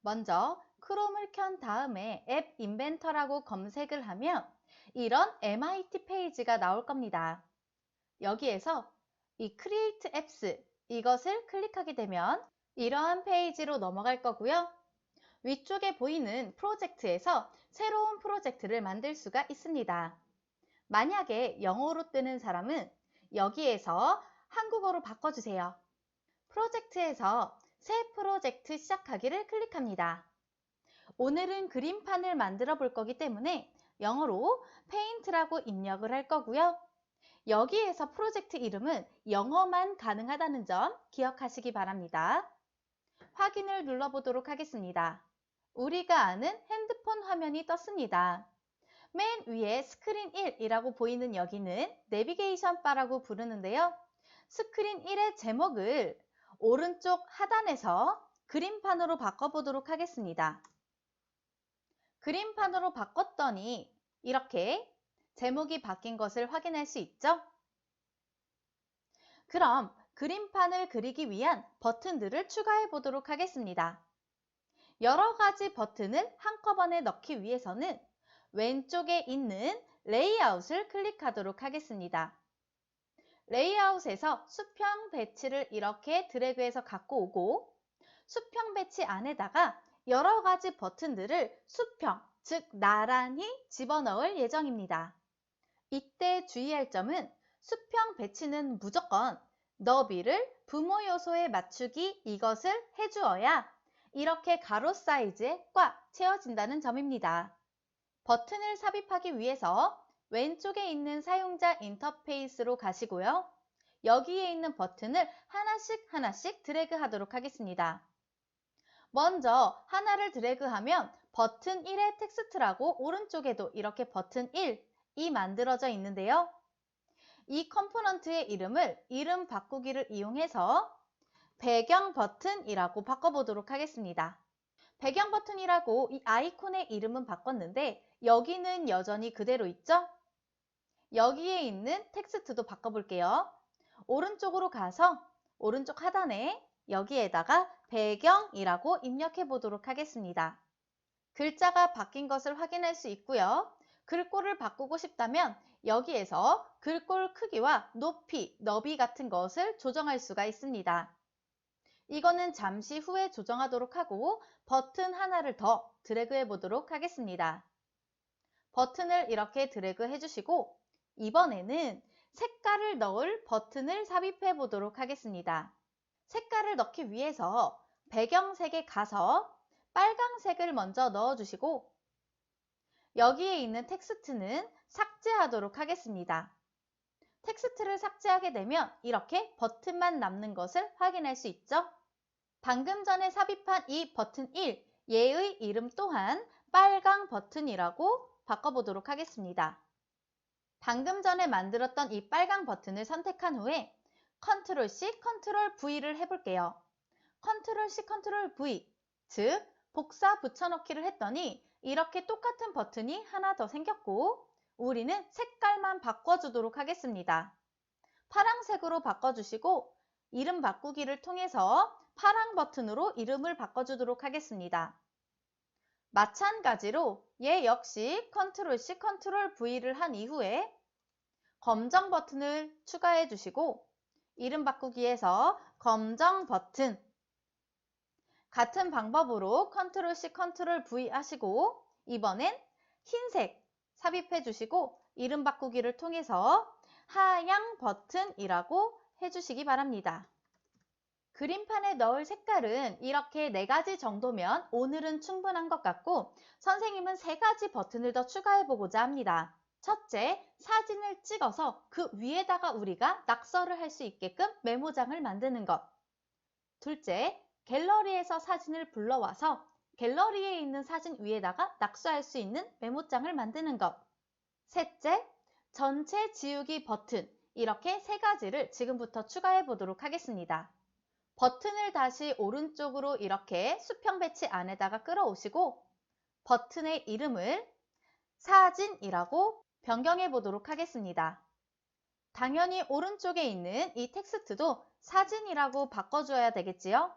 먼저 크롬을 켠 다음에 앱 인벤터라고 검색을 하면 이런 MIT 페이지가 나올 겁니다. 여기에서 이 Create Apps 이것을 클릭하게 되면 이러한 페이지로 넘어갈 거고요. 위쪽에 보이는 프로젝트에서 새로운 프로젝트를 만들 수가 있습니다. 만약에 영어로 뜨는 사람은 여기에서 한국어로 바꿔주세요. 프로젝트에서 새 프로젝트 시작하기를 클릭합니다. 오늘은 그림판을 만들어 볼 거기 때문에 영어로 페인트라고 입력을 할 거고요. 여기에서 프로젝트 이름은 영어만 가능하다는 점 기억하시기 바랍니다. 확인을 눌러보도록 하겠습니다. 우리가 아는 핸드폰 화면이 떴습니다. 맨 위에 스크린 1이라고 보이는 여기는 내비게이션 바라고 부르는데요. 스크린 1의 제목을 오른쪽 하단에서 그림판으로 바꿔보도록 하겠습니다. 그림판으로 바꿨더니 이렇게 제목이 바뀐 것을 확인할 수 있죠? 그럼 그림판을 그리기 위한 버튼들을 추가해 보도록 하겠습니다. 여러 가지 버튼을 한꺼번에 넣기 위해서는 왼쪽에 있는 레이아웃을 클릭하도록 하겠습니다. 레이아웃에서 수평 배치를 이렇게 드래그해서 갖고 오고 수평 배치 안에다가 여러 가지 버튼들을 수평, 즉 나란히 집어넣을 예정입니다. 이때 주의할 점은 수평 배치는 무조건 너비를 부모 요소에 맞추기 이것을 해주어야 이렇게 가로 사이즈에 꽉 채워진다는 점입니다. 버튼을 삽입하기 위해서 왼쪽에 있는 사용자 인터페이스로 가시고요. 여기에 있는 버튼을 하나씩 드래그 하도록 하겠습니다. 먼저 하나를 드래그하면 버튼 1의 텍스트라고 오른쪽에도 이렇게 버튼 1이 만들어져 있는데요. 이 컴포넌트의 이름을 이름 바꾸기를 이용해서 배경 버튼이라고 바꿔보도록 하겠습니다. 배경 버튼이라고 이 아이콘의 이름은 바꿨는데 여기는 여전히 그대로 있죠? 여기에 있는 텍스트도 바꿔볼게요. 오른쪽으로 가서 오른쪽 하단에 여기에다가 배경이라고 입력해 보도록 하겠습니다. 글자가 바뀐 것을 확인할 수 있고요. 글꼴을 바꾸고 싶다면 여기에서 글꼴 크기와 높이, 너비 같은 것을 조정할 수가 있습니다. 이거는 잠시 후에 조정하도록 하고 버튼 하나를 더 드래그해 보도록 하겠습니다. 버튼을 이렇게 드래그 해주시고 이번에는 색깔을 넣을 버튼을 삽입해 보도록 하겠습니다. 색깔을 넣기 위해서 배경색에 가서 빨강색을 먼저 넣어주시고 여기에 있는 텍스트는 삭제하도록 하겠습니다. 텍스트를 삭제하게 되면 이렇게 버튼만 남는 것을 확인할 수 있죠? 방금 전에 삽입한 이 버튼 1, 얘의 이름 또한 빨강 버튼이라고 바꿔보도록 하겠습니다. 방금 전에 만들었던 이 빨강 버튼을 선택한 후에 컨트롤 C, 컨트롤 V를 해볼게요. 컨트롤 C, 컨트롤 V, 즉 복사 붙여넣기를 했더니 이렇게 똑같은 버튼이 하나 더 생겼고 우리는 색깔만 바꿔주도록 하겠습니다. 파란색으로 바꿔주시고 이름 바꾸기를 통해서 파랑 버튼으로 이름을 바꿔주도록 하겠습니다. 마찬가지로 얘 역시 컨트롤 C, 컨트롤 V를 한 이후에 검정 버튼을 추가해 주시고 이름 바꾸기에서 검정 버튼 같은 방법으로 컨트롤 C, 컨트롤 V 하시고 이번엔 흰색 삽입해 주시고 이름 바꾸기를 통해서 하양 버튼이라고 해주시기 바랍니다. 그림판에 넣을 색깔은 이렇게 4가지 정도면 오늘은 충분한 것 같고 선생님은 3가지 버튼을 더 추가해 보고자 합니다. 첫째, 사진을 찍어서 그 위에다가 우리가 낙서를 할 수 있게끔 메모장을 만드는 것. 둘째, 갤러리에서 사진을 불러와서 갤러리에 있는 사진 위에다가 낙서할 수 있는 메모장을 만드는 것. 셋째, 전체 지우기 버튼. 이렇게 3가지를 지금부터 추가해 보도록 하겠습니다. 버튼을 다시 오른쪽으로 이렇게 수평 배치 안에다가 끌어오시고 버튼의 이름을 사진이라고 변경해 보도록 하겠습니다. 당연히 오른쪽에 있는 이 텍스트도 사진이라고 바꿔줘야 되겠지요?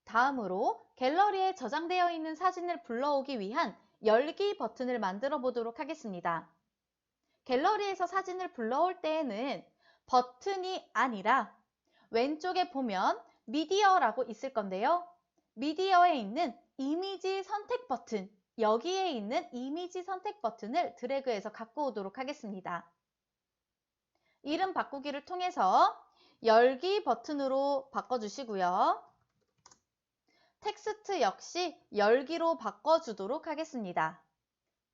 다음으로 갤러리에 저장되어 있는 사진을 불러오기 위한 열기 버튼을 만들어 보도록 하겠습니다. 갤러리에서 사진을 불러올 때에는 버튼이 아니라 왼쪽에 보면 미디어라고 있을 건데요. 미디어에 있는 이미지 선택 버튼, 여기에 있는 이미지 선택 버튼을 드래그해서 갖고 오도록 하겠습니다. 이름 바꾸기를 통해서 열기 버튼으로 바꿔주시고요. 텍스트 역시 열기로 바꿔주도록 하겠습니다.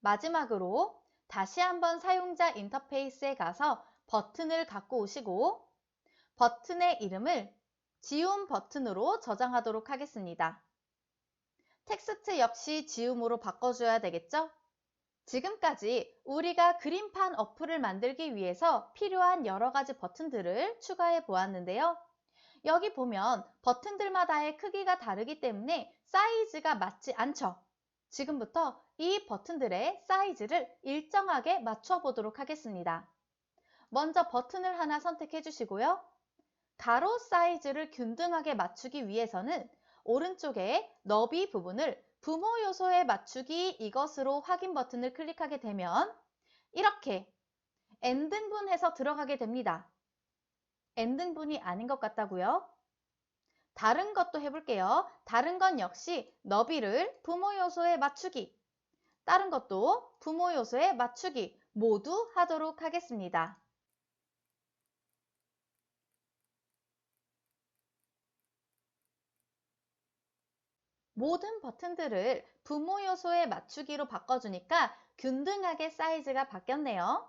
마지막으로 다시 한번 사용자 인터페이스에 가서 버튼을 갖고 오시고 버튼의 이름을 지움 버튼으로 저장하도록 하겠습니다. 텍스트 역시 지움으로 바꿔줘야 되겠죠? 지금까지 우리가 그림판 어플을 만들기 위해서 필요한 여러 가지 버튼들을 추가해 보았는데요. 여기 보면 버튼들마다의 크기가 다르기 때문에 사이즈가 맞지 않죠? 지금부터 이 버튼들의 사이즈를 일정하게 맞춰 보도록 하겠습니다. 먼저 버튼을 하나 선택해 주시고요. 가로 사이즈를 균등하게 맞추기 위해서는 오른쪽에 너비 부분을 부모 요소에 맞추기 이것으로 확인 버튼을 클릭하게 되면 이렇게 n등분해서 들어가게 됩니다. n등분이 아닌 것 같다고요? 다른 것도 해볼게요. 다른 건 역시 너비를 부모 요소에 맞추기, 다른 것도 부모 요소에 맞추기 모두 하도록 하겠습니다. 모든 버튼들을 부모 요소에 맞추기로 바꿔주니까 균등하게 사이즈가 바뀌었네요.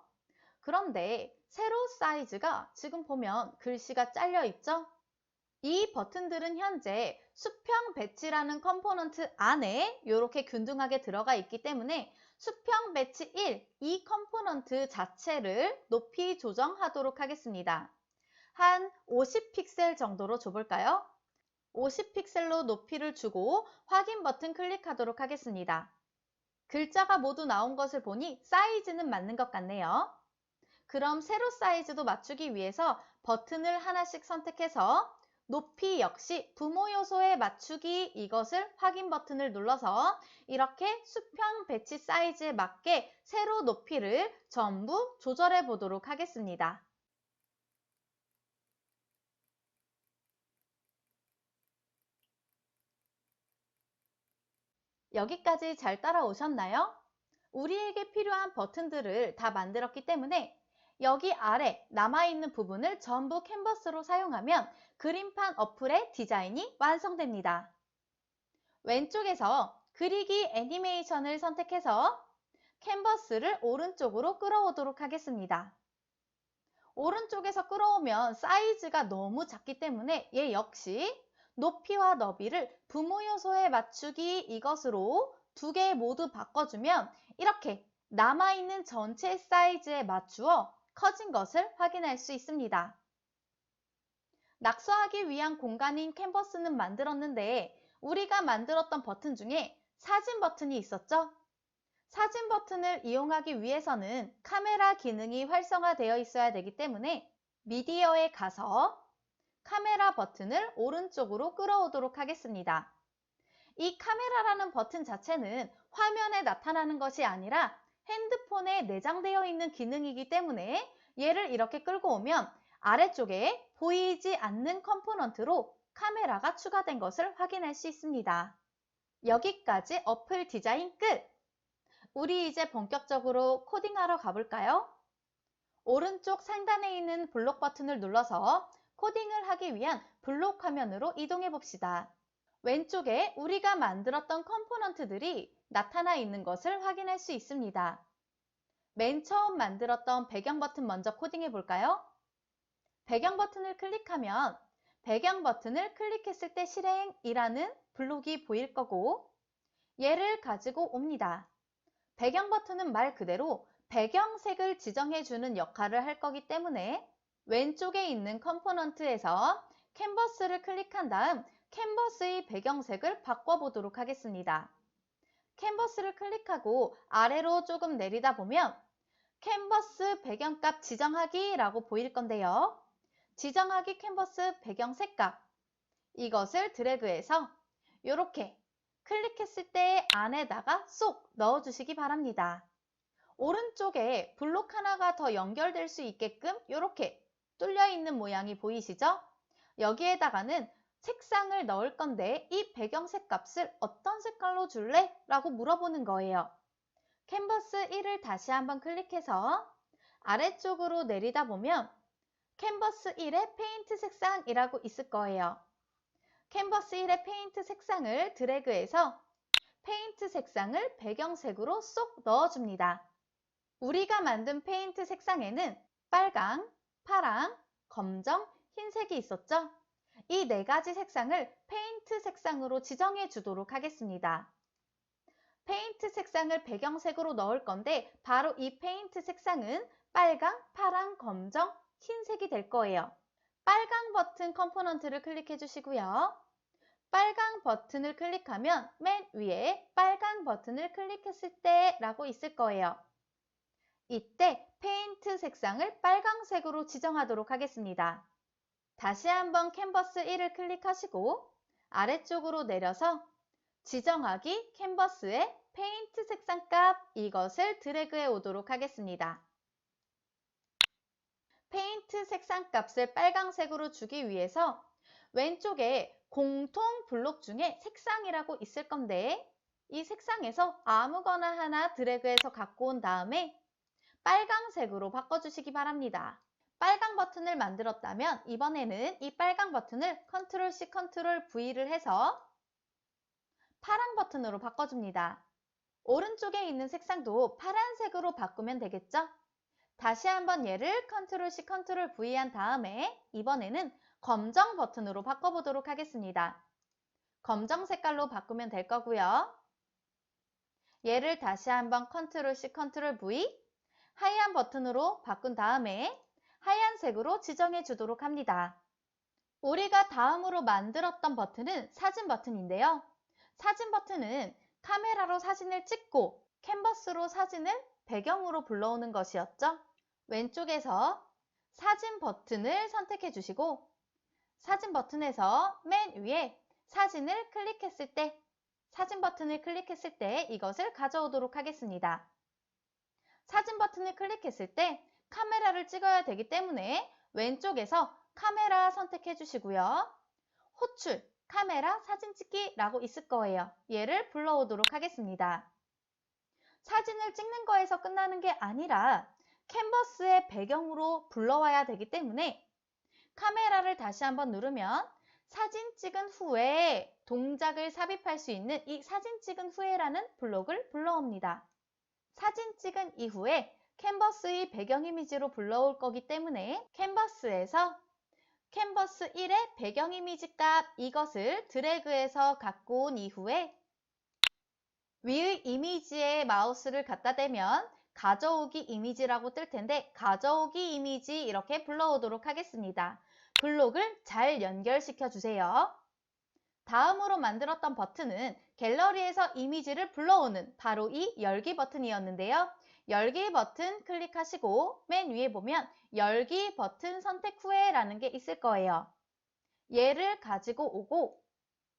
그런데 세로 사이즈가 지금 보면 글씨가 잘려 있죠? 이 버튼들은 현재 수평 배치라는 컴포넌트 안에 이렇게 균등하게 들어가 있기 때문에 수평 배치 1, 이 컴포넌트 자체를 높이 조정하도록 하겠습니다. 한 50픽셀 정도로 줘볼까요? 50픽셀로 높이를 주고 확인 버튼 클릭하도록 하겠습니다. 글자가 모두 나온 것을 보니 사이즈는 맞는 것 같네요. 그럼 세로 사이즈도 맞추기 위해서 버튼을 하나씩 선택해서 높이 역시 부모 요소에 맞추기 이것을 확인 버튼을 눌러서 이렇게 수평 배치 사이즈에 맞게 세로 높이를 전부 조절해 보도록 하겠습니다. 여기까지 잘 따라오셨나요? 우리에게 필요한 버튼들을 다 만들었기 때문에 여기 아래 남아있는 부분을 전부 캔버스로 사용하면 그림판 어플의 디자인이 완성됩니다. 왼쪽에서 그리기 애니메이션을 선택해서 캔버스를 오른쪽으로 끌어오도록 하겠습니다. 오른쪽에서 끌어오면 사이즈가 너무 작기 때문에 얘 역시 높이와 너비를 부모 요소에 맞추기 이것으로 두 개 모두 바꿔주면 이렇게 남아있는 전체 사이즈에 맞추어 커진 것을 확인할 수 있습니다. 낙서하기 위한 공간인 캔버스는 만들었는데 우리가 만들었던 버튼 중에 사진 버튼이 있었죠? 사진 버튼을 이용하기 위해서는 카메라 기능이 활성화되어 있어야 되기 때문에 미디어에 가서 카메라 버튼을 오른쪽으로 끌어오도록 하겠습니다. 이 카메라라는 버튼 자체는 화면에 나타나는 것이 아니라 핸드폰에 내장되어 있는 기능이기 때문에 얘를 이렇게 끌고 오면 아래쪽에 보이지 않는 컴포넌트로 카메라가 추가된 것을 확인할 수 있습니다. 여기까지 어플 디자인 끝! 우리 이제 본격적으로 코딩하러 가볼까요? 오른쪽 상단에 있는 블록 버튼을 눌러서 코딩을 하기 위한 블록 화면으로 이동해 봅시다. 왼쪽에 우리가 만들었던 컴포넌트들이 나타나 있는 것을 확인할 수 있습니다. 맨 처음 만들었던 배경 버튼 먼저 코딩해 볼까요? 배경 버튼을 클릭하면 배경 버튼을 클릭했을 때 실행이라는 블록이 보일 거고 얘를 가지고 옵니다. 배경 버튼은 말 그대로 배경색을 지정해주는 역할을 할 거기 때문에 왼쪽에 있는 컴포넌트에서 캔버스를 클릭한 다음 캔버스의 배경색을 바꿔보도록 하겠습니다. 캔버스를 클릭하고 아래로 조금 내리다 보면 캔버스 배경값 지정하기 라고 보일 건데요. 지정하기 캔버스 배경 색값 이것을 드래그해서 이렇게 클릭했을 때 안에다가 쏙 넣어주시기 바랍니다. 오른쪽에 블록 하나가 더 연결될 수 있게끔 이렇게 뚫려 있는 모양이 보이시죠? 여기에다가는 색상을 넣을 건데 이 배경색 값을 어떤 색깔로 줄래? 라고 물어보는 거예요. 캔버스 1을 다시 한번 클릭해서 아래쪽으로 내리다 보면 캔버스 1의 페인트 색상이라고 있을 거예요. 캔버스 1의 페인트 색상을 드래그해서 페인트 색상을 배경색으로 쏙 넣어줍니다. 우리가 만든 페인트 색상에는 빨강, 파랑, 검정, 흰색이 있었죠? 이 네 가지 색상을 페인트 색상으로 지정해 주도록 하겠습니다. 페인트 색상을 배경색으로 넣을 건데 바로 이 페인트 색상은 빨강, 파랑, 검정, 흰색이 될 거예요. 빨강 버튼 컴포넌트를 클릭해 주시고요. 빨강 버튼을 클릭하면 맨 위에 빨간 버튼을 클릭했을 때 라고 있을 거예요. 이때 페인트 색상을 빨강색으로 지정하도록 하겠습니다. 다시 한번 캔버스 1을 클릭하시고 아래쪽으로 내려서 지정하기 캔버스의 페인트 색상 값 이것을 드래그해 오도록 하겠습니다. 페인트 색상 값을 빨강색으로 주기 위해서 왼쪽에 공통 블록 중에 색상이라고 있을 건데 이 색상에서 아무거나 하나 드래그해서 갖고 온 다음에 빨강색으로 바꿔주시기 바랍니다. 빨강 버튼을 만들었다면 이번에는 이 빨강 버튼을 컨트롤 C, 컨트롤 V를 해서 파랑 버튼으로 바꿔줍니다. 오른쪽에 있는 색상도 파란색으로 바꾸면 되겠죠? 다시 한번 얘를 컨트롤 C, 컨트롤 V 한 다음에 이번에는 검정 버튼으로 바꿔보도록 하겠습니다. 검정 색깔로 바꾸면 될 거고요. 얘를 다시 한번 컨트롤 C, 컨트롤 V 하얀 버튼으로 바꾼 다음에 하얀색으로 지정해 주도록 합니다. 우리가 다음으로 만들었던 버튼은 사진 버튼인데요. 사진 버튼은 카메라로 사진을 찍고 캔버스로 사진을 배경으로 불러오는 것이었죠. 왼쪽에서 사진 버튼을 선택해 주시고 사진 버튼에서 맨 위에 사진을 클릭했을 때 사진 버튼을 클릭했을 때 이것을 가져오도록 하겠습니다. 사진 버튼을 클릭했을 때 카메라를 찍어야 되기 때문에 왼쪽에서 카메라 선택해 주시고요. 호출, 카메라, 사진 찍기라고 있을 거예요. 얘를 불러오도록 하겠습니다. 사진을 찍는 거에서 끝나는 게 아니라 캔버스의 배경으로 불러와야 되기 때문에 카메라를 다시 한번 누르면 사진 찍은 후에 동작을 삽입할 수 있는 이 사진 찍은 후에라는 블록을 불러옵니다. 사진 찍은 이후에 캔버스의 배경 이미지로 불러올 거기 때문에 캔버스에서 캔버스 1의 배경 이미지 값 이것을 드래그해서 갖고 온 이후에 위의 이미지에 마우스를 갖다 대면 가져오기 이미지라고 뜰 텐데 가져오기 이미지 이렇게 불러오도록 하겠습니다. 블록을 잘 연결시켜 주세요. 다음으로 만들었던 버튼은 갤러리에서 이미지를 불러오는 바로 이 열기 버튼이었는데요. 열기 버튼 클릭하시고 맨 위에 보면 열기 버튼 선택 후에 라는 게 있을 거예요. 얘를 가지고 오고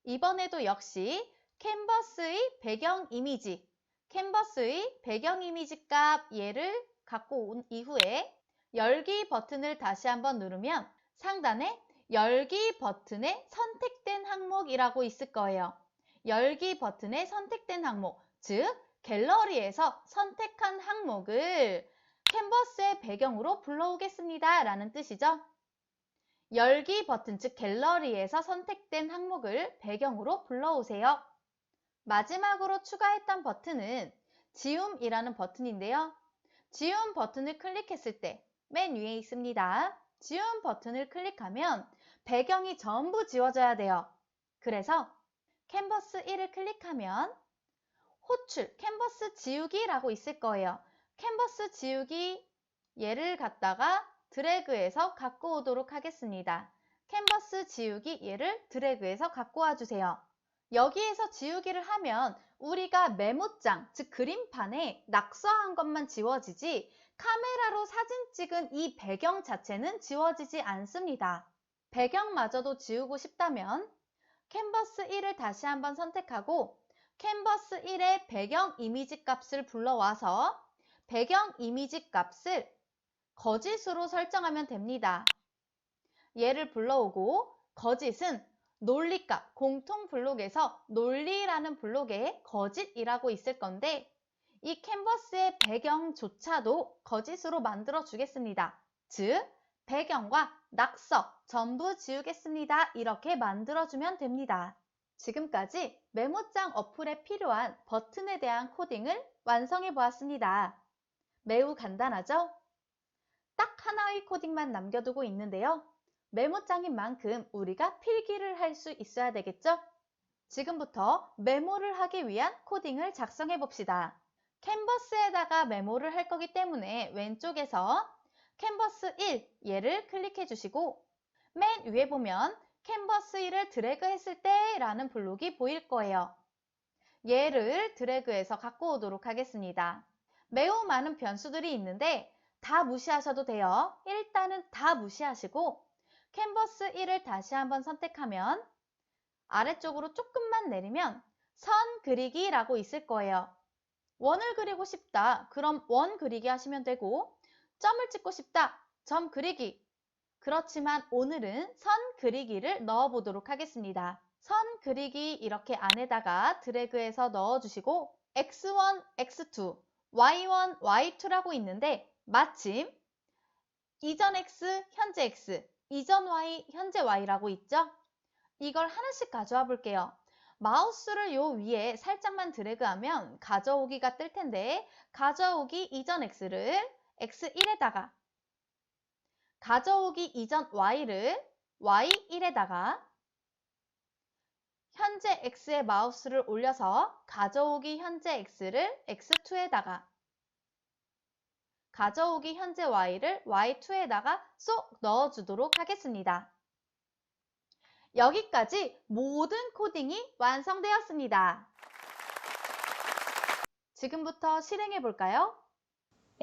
이번에도 역시 캔버스의 배경 이미지 값 얘를 갖고 온 이후에 열기 버튼을 다시 한번 누르면 상단에 열기 버튼에 선택된 항목이라고 있을 거예요. 열기 버튼에 선택된 항목, 즉 갤러리에서 선택한 항목을 캔버스의 배경으로 불러오겠습니다 라는 뜻이죠. 열기 버튼, 즉 갤러리에서 선택된 항목을 배경으로 불러오세요. 마지막으로 추가했던 버튼은 지움이라는 버튼인데요. 지움 버튼을 클릭했을 때 맨 위에 있습니다. 지움 버튼을 클릭하면 배경이 전부 지워져야 돼요. 그래서 캔버스 1을 클릭하면 호출, 캔버스 지우기라고 있을 거예요. 캔버스 지우기 얘를 갖다가 드래그해서 갖고 오도록 하겠습니다. 캔버스 지우기 얘를 드래그해서 갖고 와주세요. 여기에서 지우기를 하면 우리가 메모장, 즉 그림판에 낙서한 것만 지워지지 카메라로 사진 찍은 이 배경 자체는 지워지지 않습니다. 배경마저도 지우고 싶다면 캔버스 1을 다시 한번 선택하고 캔버스 1의 배경 이미지 값을 불러와서 배경 이미지 값을 거짓으로 설정하면 됩니다. 얘를 불러오고 거짓은 논리값, 공통 블록에서 논리라는 블록에 거짓이라고 있을 건데 이 캔버스의 배경조차도 거짓으로 만들어 주겠습니다. 즉, 배경과 낙서 전부 지우겠습니다. 이렇게 만들어주면 됩니다. 지금까지 메모장 어플에 필요한 버튼에 대한 코딩을 완성해 보았습니다. 매우 간단하죠? 딱 하나의 코딩만 남겨두고 있는데요. 메모장인 만큼 우리가 필기를 할 수 있어야 되겠죠? 지금부터 메모를 하기 위한 코딩을 작성해 봅시다. 캔버스에다가 메모를 할 거기 때문에 왼쪽에서 캔버스 1 얘를 클릭해 주시고 맨 위에 보면 캔버스 1을 드래그 했을 때 라는 블록이 보일 거예요. 얘를 드래그해서 갖고 오도록 하겠습니다. 매우 많은 변수들이 있는데 다 무시하셔도 돼요. 일단은 다 무시하시고 캔버스 1을 다시 한번 선택하면 아래쪽으로 조금만 내리면 선 그리기 라고 있을 거예요. 원을 그리고 싶다. 그럼 원 그리기 하시면 되고 점을 찍고 싶다. 점 그리기. 그렇지만 오늘은 선 그리기를 넣어 보도록 하겠습니다. 선 그리기 이렇게 안에다가 드래그해서 넣어주시고 x1, x2, y1, y2라고 있는데 마침 이전 x, 현재 x, 이전 y, 현재 y라고 있죠? 이걸 하나씩 가져와 볼게요. 마우스를 요 위에 살짝만 드래그하면 가져오기가 뜰 텐데 가져오기 이전 x를 x1에다가 가져오기 이전 y를 y1에다가 현재 x에 마우스를 올려서 가져오기 현재 x를 x2에다가 가져오기 현재 y를 y2에다가 쏙 넣어주도록 하겠습니다. 여기까지 모든 코딩이 완성되었습니다. 지금부터 실행해 볼까요?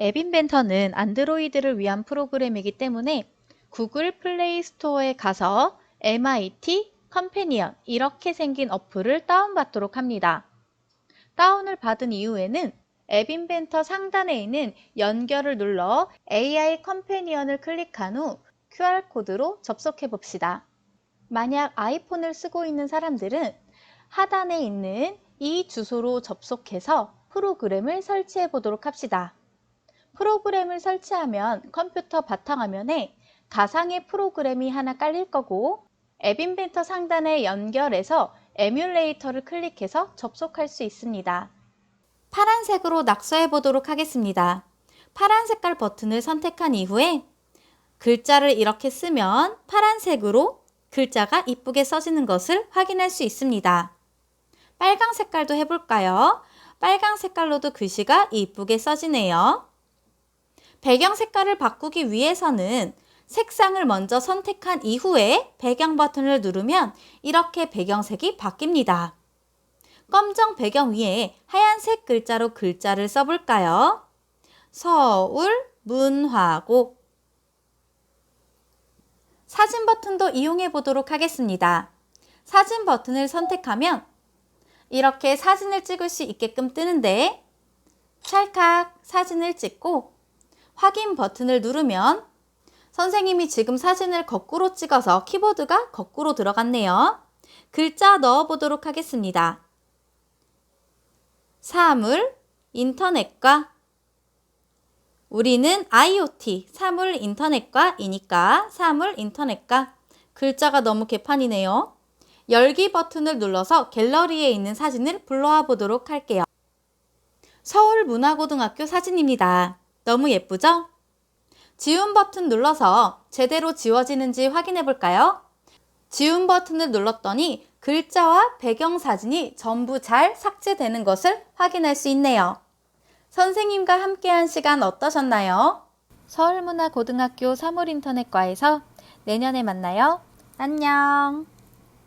앱 인벤터는 안드로이드를 위한 프로그램이기 때문에 구글 플레이 스토어에 가서 MIT 컴패니언 이렇게 생긴 어플을 다운받도록 합니다. 다운을 받은 이후에는 앱 인벤터 상단에 있는 연결을 눌러 AI 컴패니언을 클릭한 후 QR코드로 접속해 봅시다. 만약 아이폰을 쓰고 있는 사람들은 하단에 있는 이 주소로 접속해서 프로그램을 설치해 보도록 합시다. 프로그램을 설치하면 컴퓨터 바탕화면에 가상의 프로그램이 하나 깔릴 거고 앱 인벤터 상단에 연결해서 에뮬레이터를 클릭해서 접속할 수 있습니다. 파란색으로 낙서해 보도록 하겠습니다. 파란 색깔 버튼을 선택한 이후에 글자를 이렇게 쓰면 파란색으로 글자가 이쁘게 써지는 것을 확인할 수 있습니다. 빨강 색깔도 해볼까요? 빨강 색깔로도 글씨가 이쁘게 써지네요. 배경 색깔을 바꾸기 위해서는 색상을 먼저 선택한 이후에 배경 버튼을 누르면 이렇게 배경색이 바뀝니다. 검정 배경 위에 하얀색 글자로 글자를 써볼까요? 서울 문화고. 사진 버튼도 이용해 보도록 하겠습니다. 사진 버튼을 선택하면 이렇게 사진을 찍을 수 있게끔 뜨는데 찰칵 사진을 찍고 확인 버튼을 누르면 선생님이 지금 사진을 거꾸로 찍어서 키보드가 거꾸로 들어갔네요. 글자 넣어 보도록 하겠습니다. 사물, 인터넷과 우리는 IoT, 사물 인터넷과이니까 사물 인터넷과 글자가 너무 개판이네요. 열기 버튼을 눌러서 갤러리에 있는 사진을 불러와 보도록 할게요. 서울문화고등학교 사진입니다. 너무 예쁘죠? 지운 버튼 눌러서 제대로 지워지는지 확인해 볼까요? 지운 버튼을 눌렀더니 글자와 배경사진이 전부 잘 삭제되는 것을 확인할 수 있네요. 선생님과 함께한 시간 어떠셨나요? 서울문화고등학교 사물인터넷과에서 내년에 만나요. 안녕.